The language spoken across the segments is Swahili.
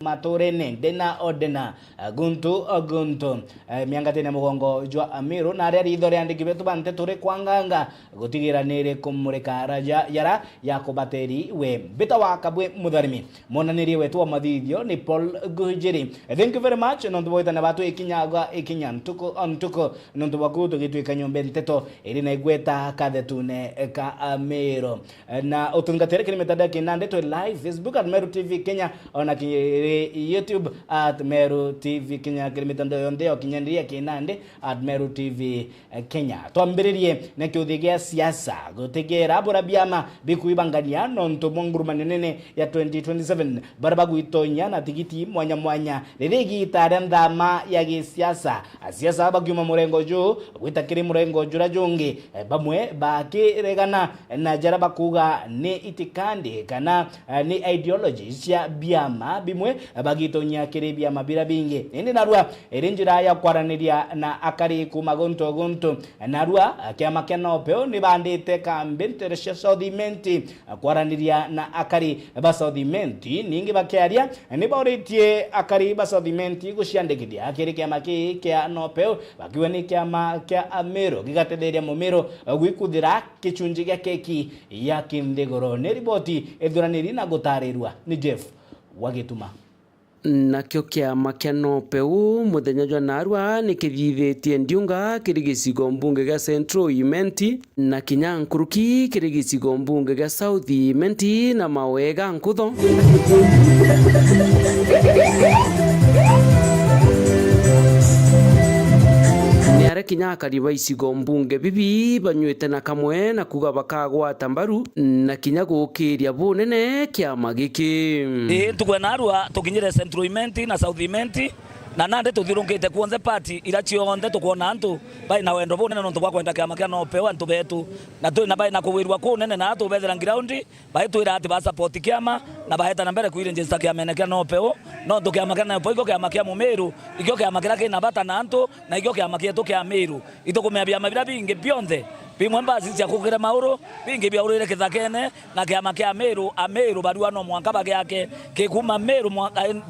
maturene dena odena guntu miangatene mugongo jwa Amiru na ria ritho ria ndiki betu bante turi kwanganga gutigira nire kumurika raja yara yakubateri we bita wa kabwe mudharimi monaniri wetu wa mathithio ni Paul Gujiri. Thank you very much nondu boita na batu ikinya ntuko nondu baku tugitwika nyombe nteto iri na igweta kathetune ka Amiru na utungatire kini metada kinande to live Facebook at Meru TV Kenya ona YouTube at Meru TV Kenya kimitando yonde okinyandiria kinande at Meru TV Kenya. Twambiririe na kiuthigia siasa gutegera bora biama bikuibangania nonto monguruma nene ya 2027 barabagu itonya na tigiti mwanya reregi tarandama ya gisiasa siasa bagyuma murengo juu gwitakiri murengo jura jungi bamwe bakiregana na jaraba kuga ni itikandi kana ni ideology cia biama bimwe bagitonya kiri biama bira bingi indi narua erinjira ya kwaraniria na akari kuma gonto narua kiama keno peo ni bandite kambente cia Southimenti kwaraniria na akari ba Southimenti ningi bakiaria ni bauritie akari ba Southimenti guciandikiria akiri kiama kia no peo bakiwa ni kiama kia Amiru gigatetheria Mumiru gwikuthira kichunji gia keki ya Kindegoro ni riboti ethuraniri na gutarirwa ni Jeff Wagituma. Nakio kiama kia Nopeu muthenya jwa narua ni kithithitie ndiunga kiri gicigo mbunge gia Central Imenti na Kinyankuruki kiri gicigo mbunge gia South Imenti na mawega nkutho niare Kinyakari ba icigo mbunge bibi banywete na kamwe na kuga bakagwata mbaru na kinya gukiria bunene kiama giki tukwe narua tukinyire Central Imenti na South Imenti na nande tuthirungite kuonze party ira cionde tukuona antu bai na wendo bunene no tukwa kwenda kiama kia Nopeu antu betu na tu na bai na kuwirwa kunene na atu bethera ground bai tu ira ati ba support kiama na baheta na mbere kuire njista kiama kia Nopeu no tukiama kia Nopeu iko kiama kia Mumiru iko kiama kira kina bata na antu na iko kiama kia tu kia Amiru itukumea biama bira bingi bionde bimwe mbazi cia kukira mauro bingi bia urire kithakene na kiama kia Amiru baruano mwanka bage yake kikuma Amiru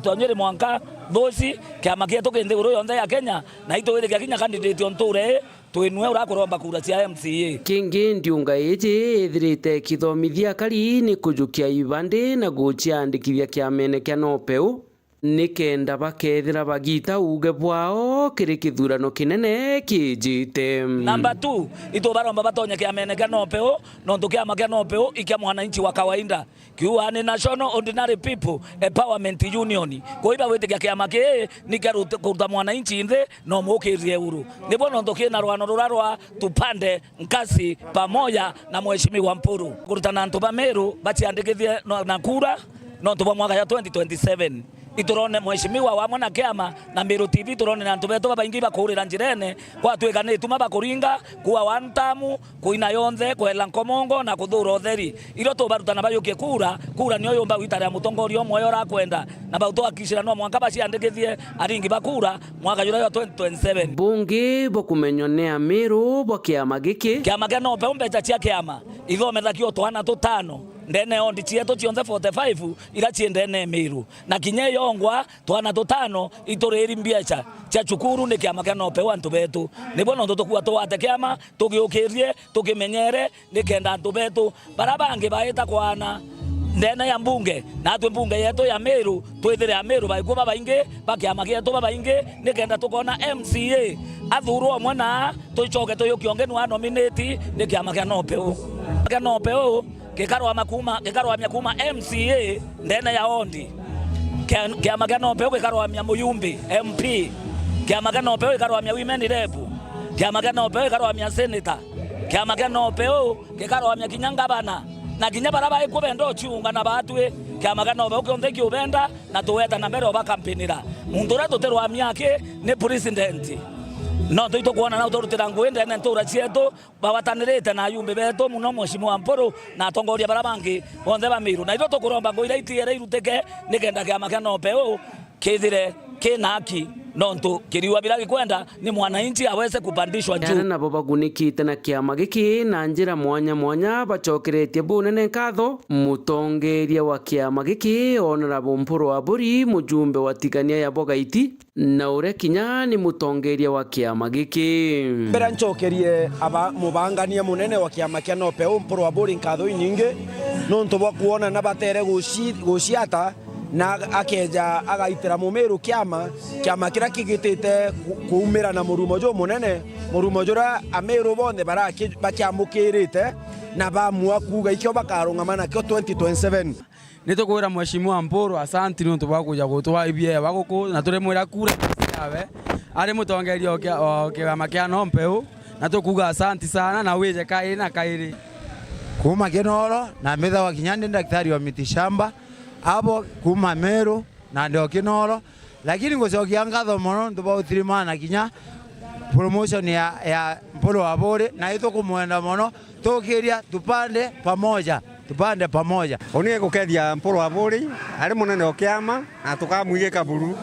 tonyere mwanka bosi kiama kia tu Kindegoro yonde ya Kenya na ito kia kinya candidate onture tuinwe urakuromba kura cia MCA kingi ndiunga iji ithirite kithomithia kari ni kujukia ibande na guciandikithia kiamene kia Nopeu nikenda bakethira bagita uge bwao kiri kithurano kinene kijite. Number 2 ito baromba batonya kiamene kia Nopeu nondu kiama kia Nopeu ikia mwananchi wa kawaida kiwa ni National Ordinary People Empowerment Union koiba wete kiama ke ni karuta mwananchi inde no mukirie uru nibo nondu kina rwano rurarwa tupande nkasi pamoja na mheshimiwa Mpuru kurutana antu ba Meru baciandikithie na kura nondu ba mwaka ya 2027 iturone mheshimiwa wa mwana kiama na Meru TV turone na ntubeto baingi bakurira njirene kwa twekane tuma bakuringa kuwa wantamu kuina yonthe kwela nkomongo na kuthura utheri iro to barutana bayuke kura ni oyomba witara mutongorio mwe ora kwenda na bauto akishira no mwanka baciandikithie aringi bakura mwaka yura 2027 bunge bokumenyo ne Amiru bo kiama giki kiama kia Nopeu mbecha cia kiama ithomethakio twana tutano ndene ondi chieto chionze 45 ila chiendene Amiru na kinye yongwa twana tutano itoreri mbiacha cha chukuru ni kiama kia Nopeu antu betu nibo ndo tukua twate kiama tugiukirie tukimenyere nikenda antu betu barabange baita kwana ndene ya mbunge na atwe mbunge yetu ya Amiru twithire Amiru baikuba baingi bakiama kietu baingi nikenda tukona MCA athurwo mwana tuichoke tuyukionge wa nominate ni kiama kia Nopeu kia Nopeu kikarwa makuma MCA ndene ya ondi kiama kia Nopeu kikarwa muyumbi MP kiama kia Nopeu kikarwa women rep kiama kia Nopeu kikarwa senator kiama kia Nopeu kikarwa kinyangabana na kinya baraba ikubendo chiunga na batwe kiama kia Nopeu kionde kiubenda na tuweta na mbere oba kampenira mundura tuterwa miake ni president no tuito kuona na utorutira ngwende na ntura cietu bawatanirite na yumbe beto muno mheshimiwa Mpuru na atongoria barabangi bonthe ba Miru na ito tukuromba ngoira itiere iruteke nikenda kiama kia Nopeu kithire kinaki nontu kiriwa bila kwenda ni mwananchi aweze kupandishwa juu. Yana nabo bagunikite na kiama giki na njira mwanya mwanya bacokeretie bunene nkatho mutongeria wa kiama giki Honorable Mpuru wa Buri mujumbe wa tigania ya Bogaiti na ure kinya ni mutongeria wa kiama giki mbera ncokerie aba mubangania munene wa kiama kia Nopeu Mpuru wa Buri nkatho inyingi nontu bwa kuona na batere guciata na akeja agaitira mumiru kiama kira kigitite kuumira na murumo jo munene murumo jora amiru bonde bara bakiamukirite na bamua kuga ikyo bakarungamana kyo 2027 nitukwira mheshimiwa Mpuru asanti nuntu bwa kuja gutwaibia baguku na turi mwira kura yawe ari mutongeria o kiama kia Nopeu na tukuga asanti sana na wije kairi na kairi kuma Kinoro na metha wa Kinyandi daktari wa mitishamba abo kuma Meru na ndio Kinoro lakini ngocokia ngatho muno ntubautirimana kinya promotion ya Mpuru wa Buri na ito kumwenda muno tukiria tupande pamoja onie gukethia Mpuru wa Buri ari munene o kiama na tukamwige kaburu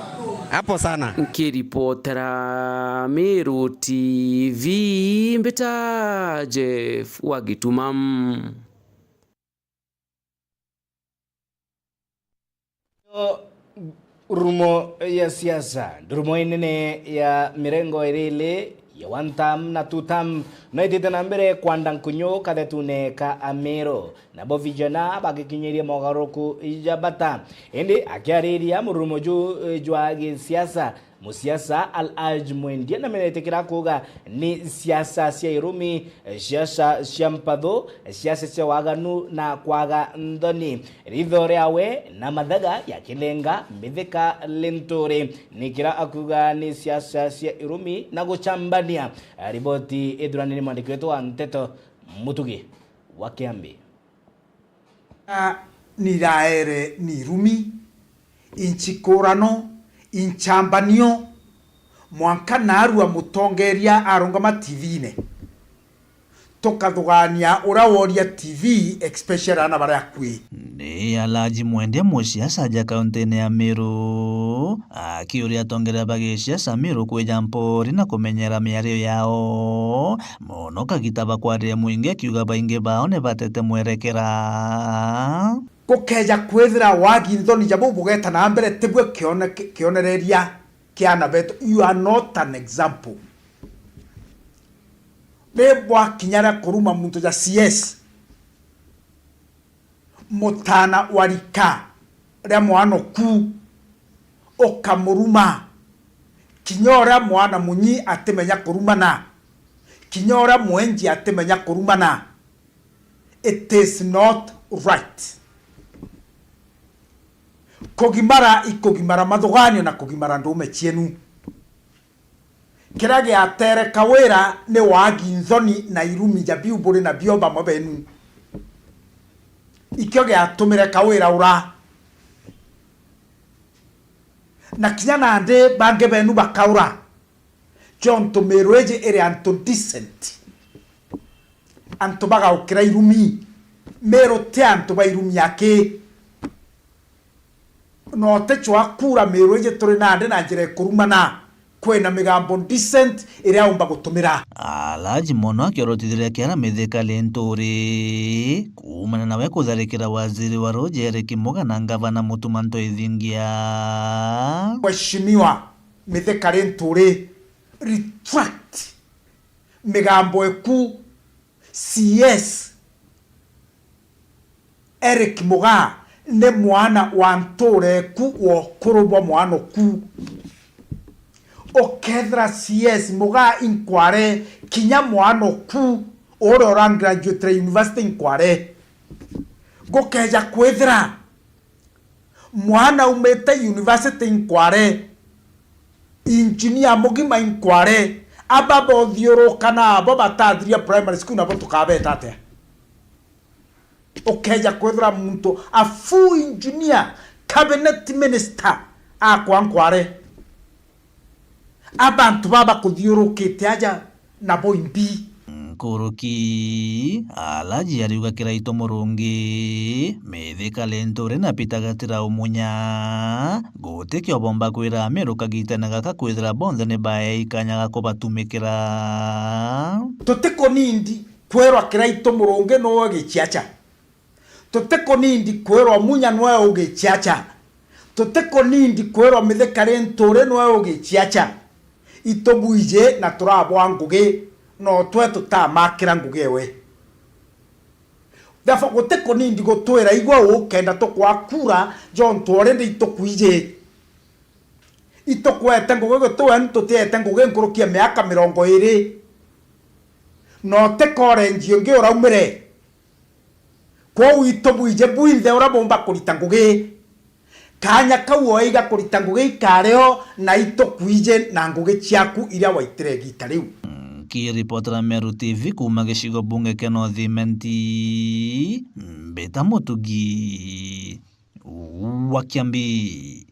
hapo sana. Nkiripotera Meru TV mbeta Jeff Wagitumam. Rumo ya siasa, rumo inene ya mirengo irile ya wantam na tutam na itite na mbere kwanda nkunyo kadetune ka Amero na bo vijana bagikinyeria mogaroku ijabata ende akiariria murumo jwa siasa musiasa Al-Haj Mwendia na menetekera kuga ni siasa cia irumi siasa cia mpatho siasa cia waganu na kwaga ndoni rithore awe na mathaga ya kilenga mithika lentore nikira akuga ni siasa cia irumi na guchambania riboti edurani ni mwandiki wetu wa Nteto Mutugi wa Kiambi ni raere ni irumi inchikorano inchambanio mwanka narua mutongeria arongama TV-ne tokathugania uraworia TV especially ana bara yakwi ni Al-Haj Mwendia musiasa ja kaunti ya Meru akiuria tongeria bagiciasa Meru kweja mpori na kumenyera miario yao mono kagitaba kwaria mwingi akiuga baingi bao ne batete mwerekera gukeja kwethira wagi nthoni jabo bugeta na mbere tibwe kionereria kiana beto. You are not an example. Bebwa kinyara kuruma muntu ja CS mutana warika ria mwana ku okamuruma kinyora mwana munyi atemenya kurumana kinyora mwenji atemenya kurumana. It is not right. Kogimara ikogimara mathuganio na kogimara ndume chienu kiragi atere kawera ne wagi nthoni na irumi jabiu buri na bioba mabenu ikyoge atumire kawera ura na kinyana ande bange benu bakaura John to meroje ere anto decent anto baga ukira irumi mero te anto ba irumi yake no te chwa kura meroje tore na ande na njire kurumana kwena migambo decent ere aumba gutumira. Al-Haj mono akiorotithira kiana mithika lenturi kumana nawe kutharikira waziri wa Roger Kimoga na ngavana Mutumanto Ithingia. Mheshimiwa mithika lenturi retract migambo eku CS Eric Muga ne mwana wa ntore ku wo kurubwa mwana ku okethra CS Muga inkware kinya mwana ku oro graduate university inkware gokeja kwethra mwana umete university inkware engineer mugima inkware ababo thioro kana abo batadria primary school nabo tukabeta ate okeja kwethra muntu a full engineer cabinet minister akwankware abantu baba kuthioro kete aja nabo imbi Kuruki alaji ariuga kiraito murungi mithika lentore na pitagatira umunya gote kyo bomba kwira Meru kagitana gaka kwithira bonze ne bae ikanyaga kubatumikira tutiko nindi kwerwa kiraito murungi no gichiacha tutiko nindi kwerwa munya no gichiacha tutiko nindi kwerwa mithika lentore no gichiacha itobuije na turabwa ngugi no twetu ta makira ngugewe dafa guteko nindi gutwera igwa ukenda to kwakura John twore ndi tokuije itokwete nguge twen tutete nguge nkurukia miaka 20 no tekore njionge ora umire kwa itobuije buinde ora bomba kurita nguge kanya kauo iga kurita nguge ikareo na itokuije na nguge chiaku iria waitire gita riu. Kiripotera Meru TV kuma gicigo bunge kia Northimenti Mbeta Mutugi wa Kiambi.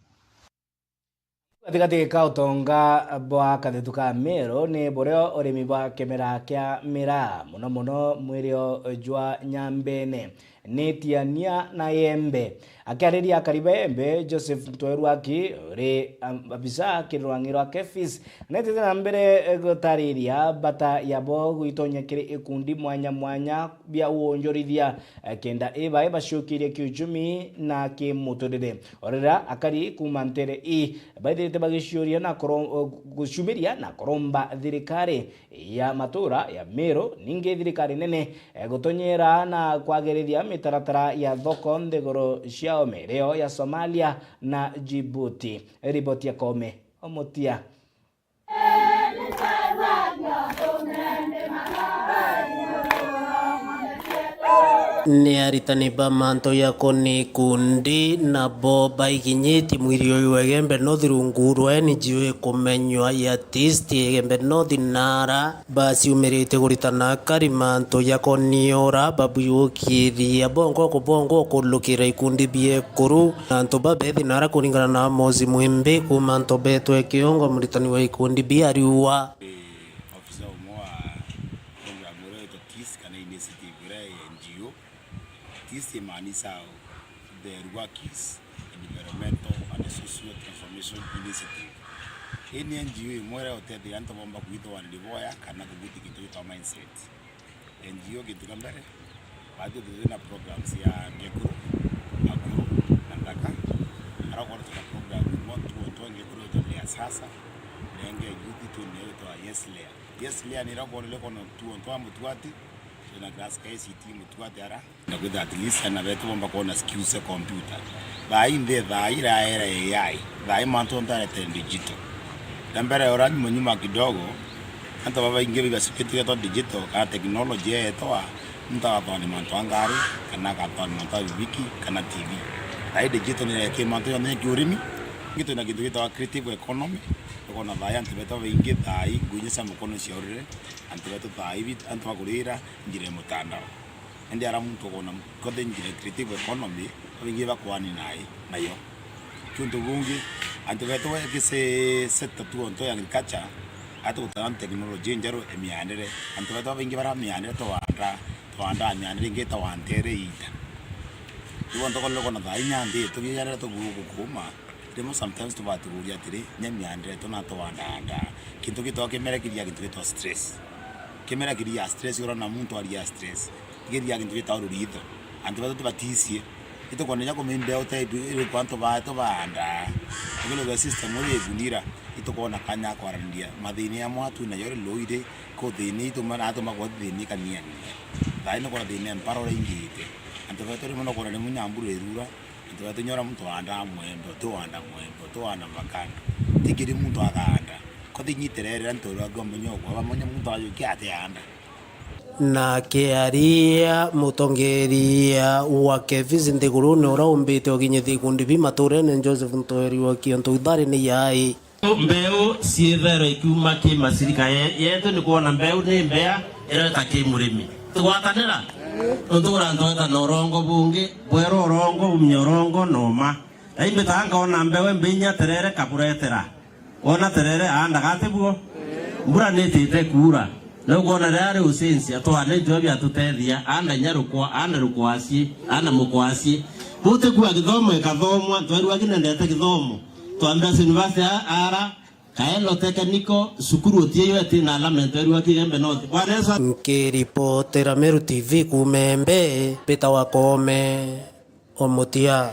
Katikati ka utonga bwa kathetuka Meru ni bureo urimi bwa kemera kia mira muno mwirio jwa Nyambene netiania na yembe akiariria Karibembe Joseph Mtwerwaki ri abisa kirwangiro akefis netete na mbere gutariria bata yabo gwitonya kiri ikundi mwanya bia uonjorithia kenda eba bashukirie kiuchumi na kimuturire orera akari kumantere baithite bagishuria na gushumiria na koromba thirikari ya matura ya Meru ninge thirikari nene gutonyera na kwagerithia mitaratara ya thoko ndegoro cia mereo ya Somalia na Djibouti. Ripoti ya Kome Omotia. Ni aritani ba manto ya koni kundi na boba ikinyiti mwirio yuegembe nothi rungurwa NGO kumenywa ya tisti egembe nothi nara basi umerite kuritana kari manto ya koni ora babu yukiria bongo kulukira ikundi bie kuru nanto babethi nara kuringana na mozi mwimbe kumanto beto ekiongo mritani wa ikundi bia riwa the Ruakis Environmental and Social Transformation Initiative. Any NGO mwere otete yanto bomba kuito wanidivoya kana kubuti kitu ito mindset. NGO kitu kambere bado tuna programs ya ngekuru akuru nandaka harakora tuna program moto ngekuru to ya sasa nenge yuti to ne to yes layer ni rakora le kono tu amutwati na class KCT mutwati ara na kwenda at least na beto bomba kona skills computer ba inde da ira AI da manto ndane digital nambere ora nyuma kidogo hata baba ingebi basiketi to digital ka technology yeto mta ba ni manto angari kana ka to manto wiki kana TV ai digital ni ke manto yone kiurimi kitu na kitu kita creative economy kona baya antibeto wingi dai gunyisa mukono siorire antibeto dai bit antwagurira ngire mutandao ndi ara muntu kona kode ngire creative economy wingi bakwani nayo kuntu bungi antibeto kise setta tu onto agriculture atu tan technology njaro emianere antibeto wingi bara mianere to anda mianere ngeta wantere ita iwonto kollo kona dai nyandi to yare to kuma demo sometimes to baturia tiri nyami andre to na to anda kintu kito kemera kiria kintu kito stress kemera kiria stress ora na muntu aria stress kiria kintu kito urito antu batu batisi ito konenya ko membe ote ile kwanto ba to banda ngelo ga system ori egundira ito kona kanya kwa randia madini ya mwatu na yore loide ko dini to mana to mago dini kania dai no kona dini amparo ingite antu batu ri mono kona le munyamburu erura tunyora mtu anda mwembo to anda makana tikiri mtu akaanda kodi nyiterere ntoro agomba nyoko abamonye mtu ayo kyate anda na kearia mutongeria wa Kevis Ndiguru ne ora umbite oginyethi kundi bi maturene Joseph Ntoeri wa kionto idare ni yai mbeu siethero ikuma ki masirika yetu ni kuona mbeu ni mbea era takimurimi twatanira ndura ndota norongo bungi bwero rongo umnyorongo noma aimbe tanga ona mbewe mbinya terere kaburetera ona terere anda gatibuo mbura netite kura no gona rare usensi atwane jobi atutethia anda nyarukwa anda rukwasi anda mukwasi bute kwa githomo ikathomwa twerwa kinendete githomo twambia university ara kaelo tekniko sukuru otie ati na alama twerwa kigembe note bwanesa Nkiripotera Meru TV kumembe Peter Wakome Omutia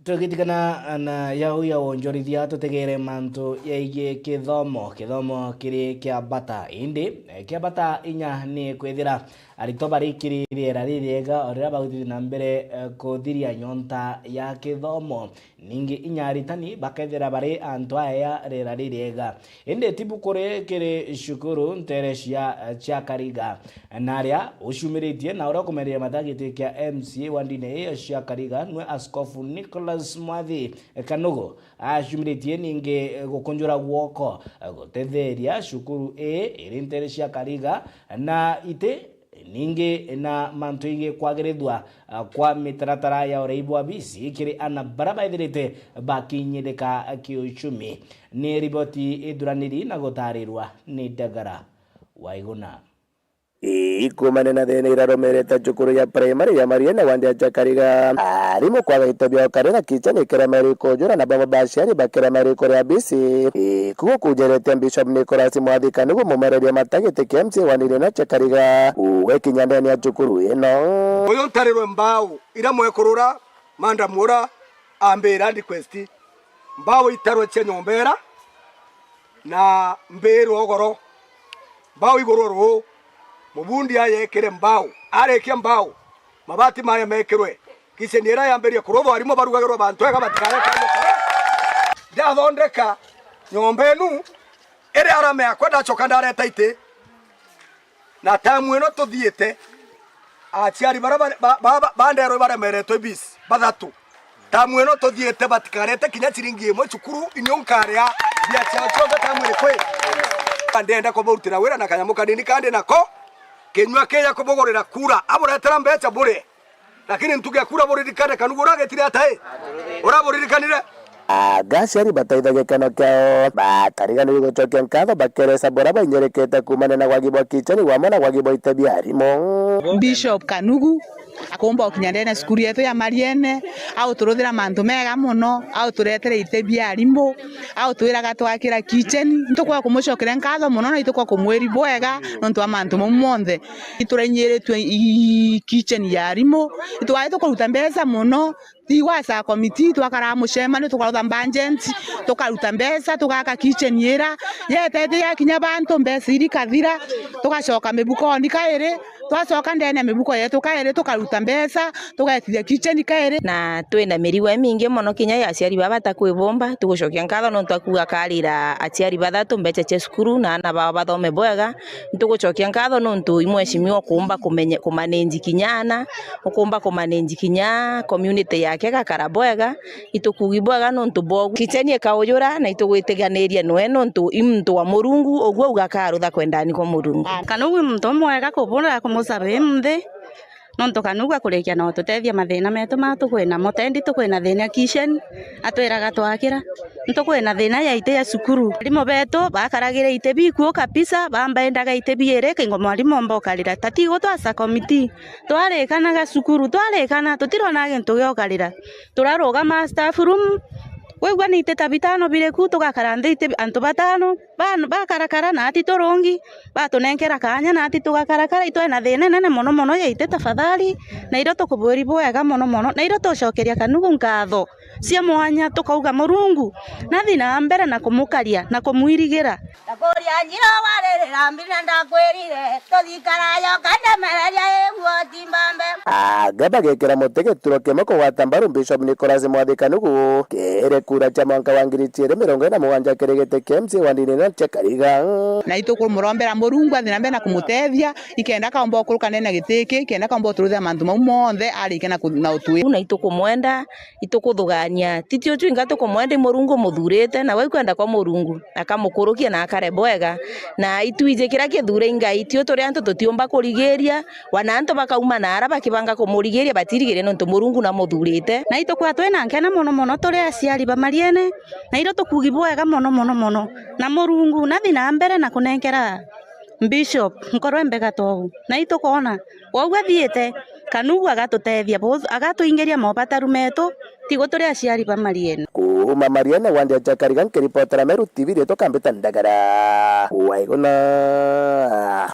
tugitikana na yau ya wonjorithia tutegere mantu yaige kithomo kiri kia bata indi kia bata inya ni kwithira arito bari kiri riera ririega orira baguthi na mbere kuthiria nyonta ya kithomo ningi inya aritani bakethira bari antu aya riera ririega indi tibu kuri kiri shukuru nterecia cia Kariga naria ushumiritie na ura kumeria matagiti kia MCA wandine cia Kariga nwe askofu Nicholas Mwathi Kanugo ashumiritie ningi gukunjura guoko gutetheria shukuru iri nterecia Kariga na ite ningi na mantu ingi kwagirithwa kwa mitaratara ya ureibu abisi kiri ana baraba ithirite bakinyirika kiuchumi ni riboti iduraniri na gutarirwa ni Dagara Waiguna ikumane na thene iraromerete cukuru ya primary ya Mariana wandi acha Kariga arimo kwa itobya karena kichani kiramari kujura na baba bashari bakiramari kore abisi kuko kujerete Bishop Nicholas Mwathi Kanugo mumereria matagete KMC wandi na cha Kariga uwe kinyandani ya cukuru ino uyo ntarirwe mbao ira mwekurura manda mura ambera request mbao itarwe che nyombera na mberu ogoro mbao igororo mubundi ayekere mbao arekia mbao mabati maya mekirwe kisenera yamberia kurobo arimo barugagero bantu ega batikare ndathondeka nyombenu ere arame akwenda choka ndareta ite na tamu eno tuthiete aciari bandero baremeretwe bis bathatu tamu eno tuthiete batikarete kinya ciringi imwe cukuru inionkaria bia cia chonga tamu ere kwe ndenda ko burutira wira na kanyamu kanini kandi nako kenywa keya kubogorera kura aboretera mbecha bure lakini ntuge kura boririkane kanugura getire atae uraborikanire gashari bataithagia kano kiao batariganĩrwo gũcokia nkatho bakeresa bora bainyerekete kumana na gwagibwa kichani wamona gwagibwa itebia harimo Bishop Kanugu akomba okinyandene skuru yetu ya Mariene au turuthira mantu mega muno au turetere itebia harimo au twiraga twakira kicheni ntukwa kumucokera nkatho muno na itukwa kumweri bwega nontu amantu monthe iturenyeretwe kicheni ya harimo itwaye tukuruta mbesa muno tiwasa komiti twakara mushemani tukaruta budget tukaruta mbesa tukaka kitchen yera yetete yakinya bantu mbesa iri kathira tukacoka mibukoni kaire twacoka ndene mibuko yetu kaire tukaruta mbesa tugaetithia kitchen kaire na twina miriwe mingi muno kinya ya aciari baba takwibomba tugucokia nkatho no twakuga karira aciari bathatu mbecha cia cukuru na ana baba bathome bwega tugucokia nkatho no ntu imweshimiwa kumba kumanage kinyana ukumba kumanage kinya community yake gakara bwega itukugi bwega no ntu bogu kicheni ekaujura na itugwitiganiria nwe no ntu imtu wa Murungu ogwo ugakarutha kwendani kwa Murungu Kanugu mtu mwega kubura kumusabe mthe no ntu Kanugu kurekia no tutethia mathina metu matukwina mutendi tukwina thina kitchen atwiraga twakira ntukwina thina ya ite ya cukuru limo beto bakaragire ite bikuo kabisa bambendaga ite biere kingo mwalimu mbokalira tatigo twasa committee twarekanaga cukuru twarekana tutirona gintu gyokalira turaroga master room wewe ni teta bitano bile kuto gakarande ite antu batano bakarakara na ati torongi batunenkera kanya na ati tugakarakara itwe na thene nene mono mono ya ite tafadhali na iro tukuburi bwega mono mono na iro tocokeria Kanugu nkatho cia mwanya tukauga Murungu na thina mbere na kumukaria na kumwirigira ndakuria njiro warerera mbina ndakwirire tuthikarayo kandemereria eguo timbambe gaba gekera mutege turoke mako watambaru Bishop Nicholas Mwathi Kanugu kere kura cha mwaka wa 2027 keregete KMC wandine na cha Kariga na itukumurombera Murungu athina mbere na kumuteithia ikenda kaomba okurukanene gitiki ikenda kaomba turuthia mantu mau monthe arike na utwi na itukumwenda itukuthugania titio twinga tukumwenda Murungu muthurite na we kwenda kwa Murungu akamukurukia na akare bwega na ituije kira kithure ngai tio turi antu tutiomba kurigeria wana antu bakauma nara bakibanga kumurigeria batirigire no ntu Murungu na muthurite na itukwa twena nkena mono mono turi aciari ba Mariene na iro tukugi bwega mono mono mono na Murungu na thina mbere na kunenkera Bishop nkorwe mbega togu na itukona wauga thiete kanugu agatutethia agatuingiria mobataru metu tigo turi aciari ba Mariene kuma Mariene wandi Jakariga nkiripotera Meru TV rito kambita ndagara waigona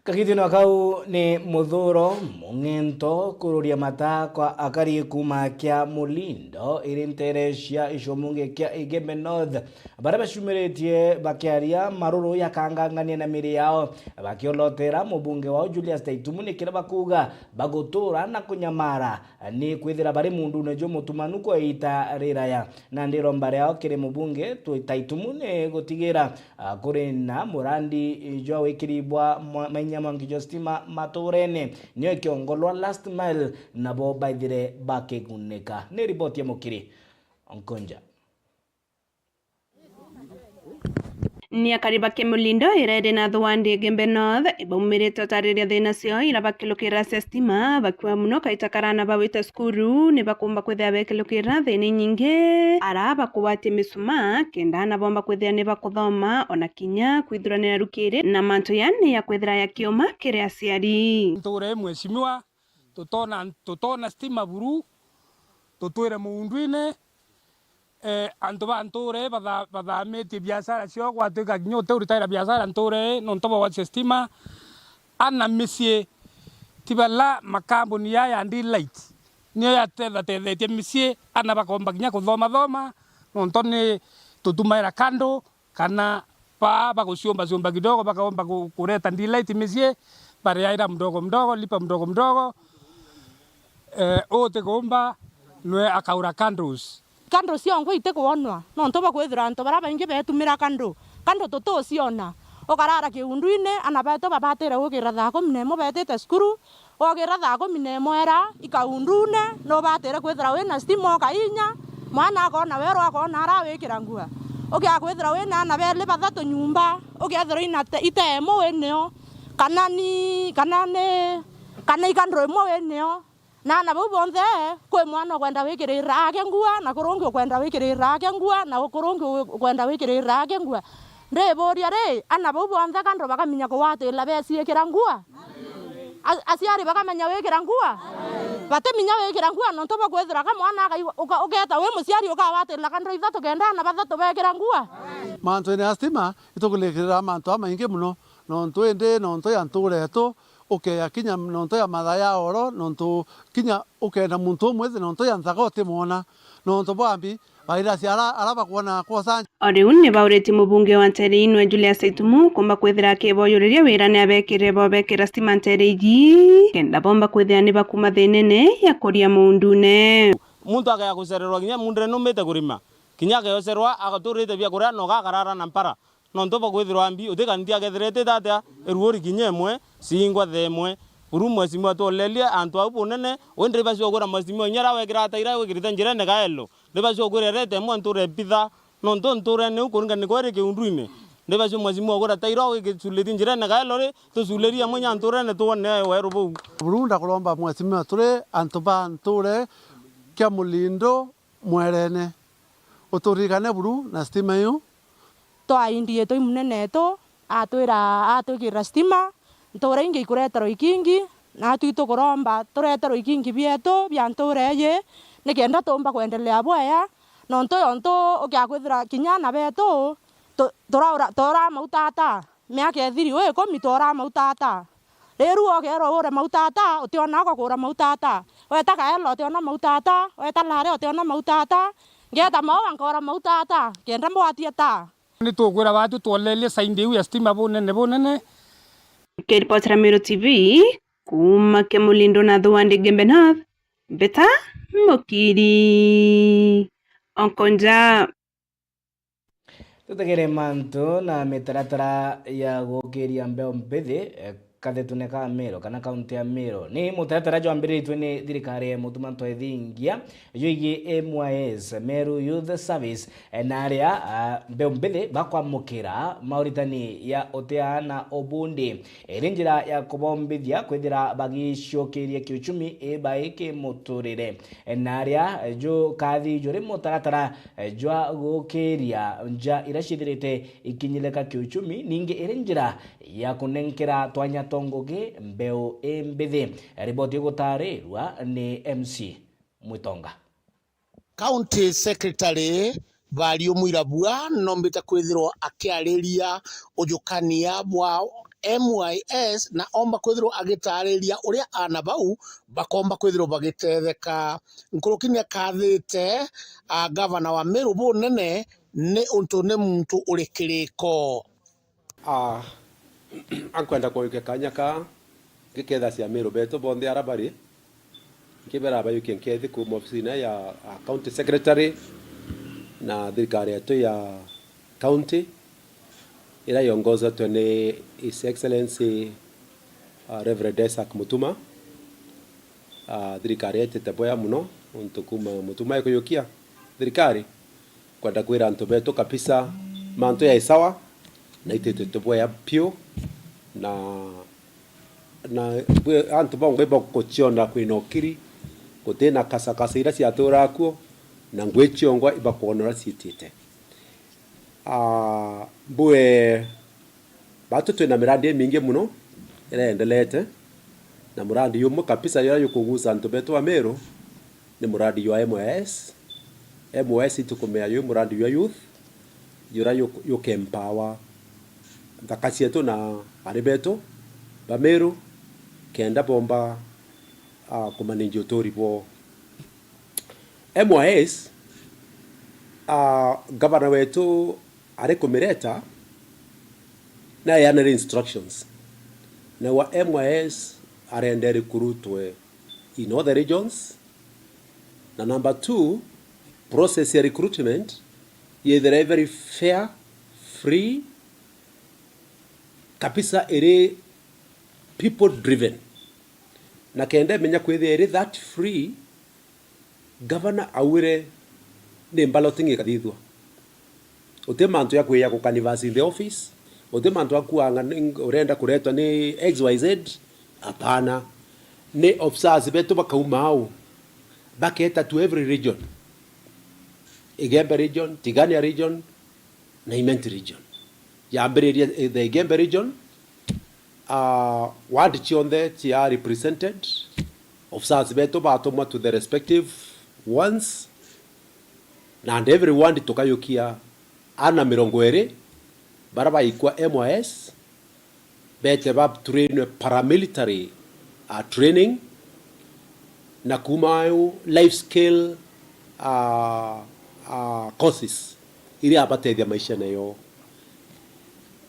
kakitino kau ni muthuro mungento kururia mata kwa akari kuma kia Mulindo irinterecia icomunge kia Igembe North bara bacumiretie bakiaria maruru yakangangania na miri yao bakiolotera mubunge wao Julius Taitumu nikira bakuga bagutura na kunyamara ni kwithira bari mundu nejo mutumanu kwa ita riraya na ndiro mbare yao kire mubunge Taitumu ne gutigira kuri na murandi jo wikiribwa Mangi Justima Maturene niyo kiongolwa last mile nabo baithire bakeguneka ni ripoti ya Mukiri Onkonja ni akariba ke Mulindo irede na thwandi Igembe North ibaumirite tariria thina cio ira bakilukira sestima bakwa muno kaitakarana bawita skuru ni bakumba kwithia bekilukira thini nyingi ara bakuwati misuma kenda na bomba kwithia ni bakuthoma ona kinya kwithuranira rukiri na mantu yani ya kwithira ya kioma kiri aciari nture mweshimiwa tutona stima buru tutwire muundwine antu ba nture bathamite biashara cio gwatuika kinyo uteuritaira biashara nture nontoba wa stima ana misie tibala makambuni ya ndi light niyo yatethetie misie ana bakomba kinya kuthoma nontoni tutumaira kando kana baguciomba kidogo bakaomba kureta ndi light misie bariaira mdogo lipa mdogo ote kuomba nwe akaura candles kando ciongo ite kuonwa no ntoba kwithira nto bara baingi betumira kando toto ciona okarara kiunduine ana beto babatire ugira thako minemo betete skuru ogira thako minemo era ikaundune no batire kwithira wina stimo kainya mwana akona wero akona ara wikira ngua okia kwithira wina na bele bathatu nyumba okia thiro ina itemo weneo kana ikandro imo weneo na bo bonde kwe mwana kwenda wikirira ake ngua na kurungi kwenda wikirira ake ngua na kurungi kwenda wikirira ake ngua ndeboria re ana bo bonde kandro bakaminya ko watela besi ekira ngua asiari bakamenya wikira ngua bateminya wikira ngua no ntoba kwethira ka mwana uketa we musiari ukawatela kandro ithatu kenda na bathatu bekira ngua mantu ni astima itukulekira mantu amaingi muno no ntwende no ntoya ntureto ya kinya nonto ya madaya oro nonto kinya na muntu mwezi nonto ya nzagote mona nonto bambi baira ciara araba kuona kosa Oriunni baureti mubunge wa Ntere Inwe Julius Taitumu kumba kwithira keboyuriria wira ni abekire bobekira stima Ntere iji kenda bomba kwithia ni bakuma thenene ya kuria mundune muntu akaya kusererwa kinya mundre no mete kurima kinya akayoserwa agaturite bia kuria no gakarara na mpara nonto bakwithirwa mbi utikandia gethirete tata eruori kinyemwe singwa themwe urumwe simwa to lelia antu abu nene wendre basho gora masimo nyara wekira taira wekirita njirene gaelo ne basho gora rete mo nture pitha nonto nture ne ukoringa ne gore ke undruine ne basho masimo gora taira wekitsuleti njirene gaelo re to suleria mo nyanture ne to ne wero bu burunda kulomba mwesimo ture antu ba nture kya Mulindo mwerene uturigane buru na stima yo to aindie to munene to atwira stima nture ingi kuretero ikingi na tuito kuromba turetero ikingi bieto bya ntureye nikenda tomba kuendelea bwaya nonto yonto okyakwithira kinyana beto tora mautata miaka ethiri we komi tora mautata reru ogero ore mautata utiona ko kura mautata weta kaelo utiona mautata weta lare utiona mautata ngeta mawa nkora mautata kenda mwatieta ni tukwira batu tolele saindi ya stima bonene Kiripotera Meru TV kuma ke Mulindo na thwandi Igembe North Beta Mukiri Onkonja tutegere mantu na mitaratara ya gukiria mbeo mbithi kathetune ka Meru kana kaunti ya Meru ni mutatara jwambiritwe ni thirikari ya mutumanto ethingia yoigi MYS Meru Youth Service na aria mbeumbele bakwamukira mauritani ya oteana obundi njira ya kubombithia kwithira bagicokeria kiuchumi ebaike muturire na aria jo kathi juri mutaratara jwa gukiria nja irashithirite ikinyileka kiuchumi ninge njira ya kunenkera twanya tongoge mbeu embithi. Riboti gutarirwa ni MC Mwitonga. County Secretary Vario Mwirabua nombita kwithirwo akiariria ujukania bwa MYS na omba kwithirwo agitariria uria ana bau bakomba kwithirwo bagitetheka nkurukinia kathite governor wa Meru bunene ni untu ni muntu uri kiriko ankwenda kuike kanyaka giketha cia Meru beto bonthe arabari kibera bayuke nkethi ku ofisina ya county secretary na thirikari yetu ya county ila yongozwa ni His Excellency Reverend Isaac Mutuma. Thirikari yetu teboya muno untukuma Mutuma yukia thirikari kwenda kwira antu beto kabisa manto ya isawa na itete teboya pio na antu bongo boko chiona kwinokiri kutena kasakasa ira cia turakuo na ngwechiongwa ibakonora citite mbue batu twina miradi mingi muno iraendelete na muradi yumwe kabisa yara yukugusa antu betu wa Meru ni muradi wa MYS itukumea yu muradi wa youth yura yukempower ndakasi yetu na aribetu ba Meru kenda bomba kumanage utori bo MYS governor wetu arekumireta na yana instructions na wa MYS arende recruitwe in all the regions na number 2 process ya recruitment yethere very fair free kabisa ere people driven na kende menya kwethe ere that free governor awire ni balloting ikathithwa uti mantu ya kwiya ku canvas in the office uti mantu akuanga urenda kuretwa ni XYZ hapana ni officers betu bakauma au baketa to every region Igembe region Tigania region na Imenti region yambiriria the Igembe region ward chionde tia represented officers betu batumwa to the respective ones and everyone tukayukia ana 20 baraba ikwa MYS bete bab train paramilitary training na kumayo life skill courses ili abateithia maisha nayo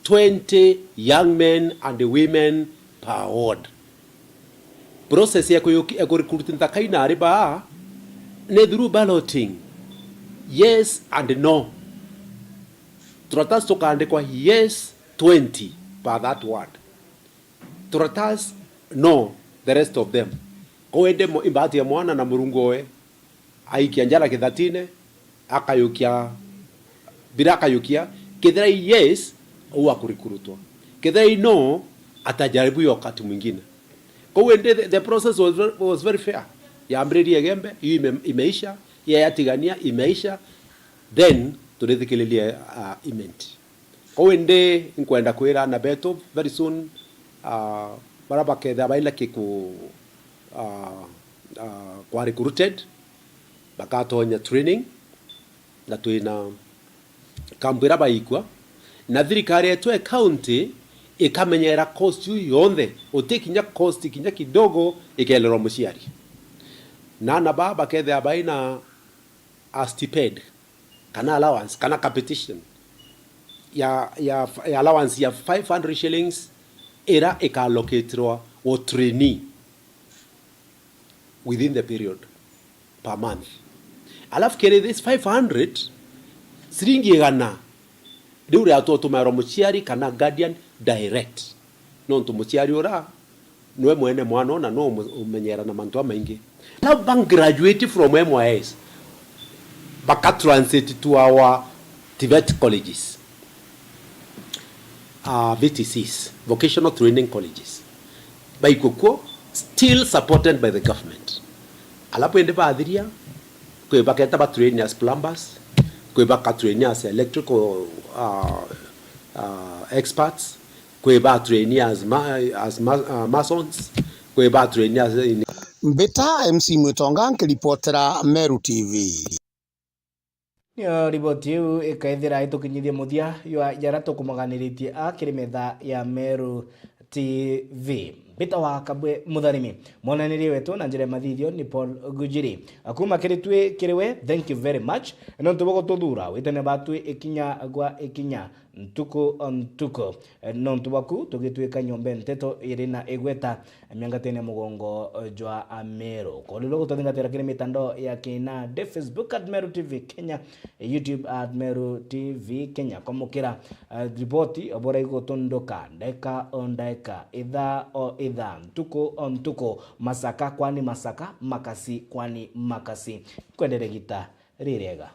20 young men and women per ward. Process ya recruiting takaina ariba ne through balloting. Yes and no. Turatas tukaandikwa yes 20 per that word. Turatas no the rest of them. Koende mo imbati ya mwana na murungoe aikia njara kithatine akayukia bila akayukia kithira yes uwa kurikurutwa kithira no atajaribu yo wakati mwingine. Kwa the process was very fair. Yambiriria Gembe hiyo imeisha, ya Tigania imeisha, then tulithikililia Imenti. Kwa wende nkwenda kwira na beto very soon baraba ketha baila kiku kwa recruited bakatonya training na tuina kambira baikwa na thirikari yetu county ikamenyera cost yonthe utikinya cost kinya kidogo ikelero muciari na baba ketha baina a stipend kana allowance kana competition ya allowance ya 500 shillings era ikalocatewa o trainee within the period per month. Alafu kere this 500 siringi gana diure atoto maro muciari kana guardian direct no ntumuciari ura nwe mwene mwana na no umenyera na mantu maingi now bank graduate from MYS baka transit to our TVET colleges, VTCs, vocational training colleges, by Kuko, still supported by the government. Alapo ende ba adhiria kwe baketa ba train as plumbers, kwe baka train as electrical experts, kwe ba train as masons, kwe ba train as Mbeta MC Mwitonga nkiripotera Meru TV. Nio riboti yu ikaithira itukinyithia muthia yara tukumaganiritie akiri metha ya Meru TV. Bita wa Kabwe Mutharimi monanirie wetu na njire mathithio ni Paul Gujiri akuma kiritwe kiriwe. Thank you very much. No tubogo tuthura witene batwe ikinya gwa ikinya ntuko no tubaku tugitwika nyombe nteto irina igweta miangatene mugongo jwa Amero kolilo gutothingatira kiri mitandao ya kina de Facebook @Meru TV Kenya, YouTube @Meru TV Kenya. Komukira ripoti obora igotondoka ndeka ondeka idha o idha ntuko on ntuko masaka kwani masaka makasi kwani makasi kwendere gita rirega.